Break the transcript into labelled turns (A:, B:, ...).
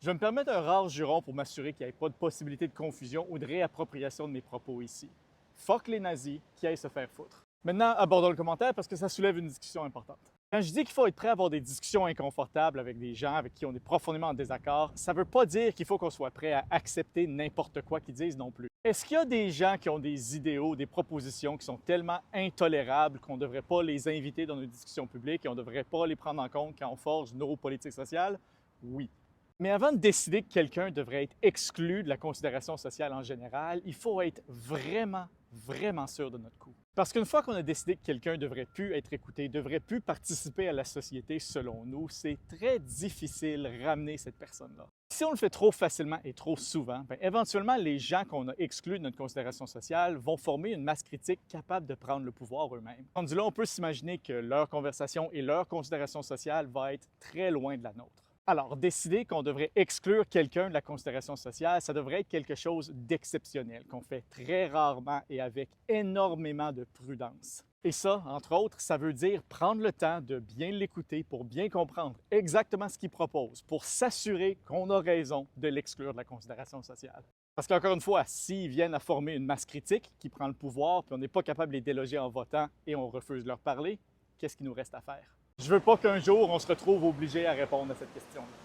A: Je vais me permettre un rare juron pour m'assurer qu'il n'y ait pas de possibilité de confusion ou de réappropriation de mes propos ici. Fuck les nazis, qui aillent se faire foutre. Maintenant, abordons le commentaire parce que ça soulève une discussion importante. Quand je dis qu'il faut être prêt à avoir des discussions inconfortables avec des gens avec qui on est profondément en désaccord, ça ne veut pas dire qu'il faut qu'on soit prêt à accepter n'importe quoi qu'ils disent non plus. Est-ce qu'il y a des gens qui ont des idéaux, des propositions qui sont tellement intolérables qu'on ne devrait pas les inviter dans nos discussions publiques et on ne devrait pas les prendre en compte quand on forge nos politiques sociales? Oui. Mais avant de décider que quelqu'un devrait être exclu de la considération sociale en général, il faut être vraiment sûr de notre coup. Parce qu'une fois qu'on a décidé que quelqu'un devrait plus être écouté, devrait plus participer à la société selon nous, c'est très difficile de ramener cette personne-là. Si on le fait trop facilement et trop souvent, éventuellement, les gens qu'on a exclus de notre considération sociale vont former une masse critique capable de prendre le pouvoir eux-mêmes. Rendu là, on peut s'imaginer que leur conversation et leur considération sociale va être très loin de la nôtre. Alors, décider qu'on devrait exclure quelqu'un de la considération sociale, ça devrait être quelque chose d'exceptionnel, qu'on fait très rarement et avec énormément de prudence. Et ça, entre autres, ça veut dire prendre le temps de bien l'écouter pour bien comprendre exactement ce qu'il propose, pour s'assurer qu'on a raison de l'exclure de la considération sociale. Parce qu'encore une fois, s'ils viennent à former une masse critique qui prend le pouvoir, puis on n'est pas capable de les déloger en votant et on refuse de leur parler, qu'est-ce qu'il nous reste à faire? Je veux pas qu'un jour on se retrouve obligé à répondre à cette question-là.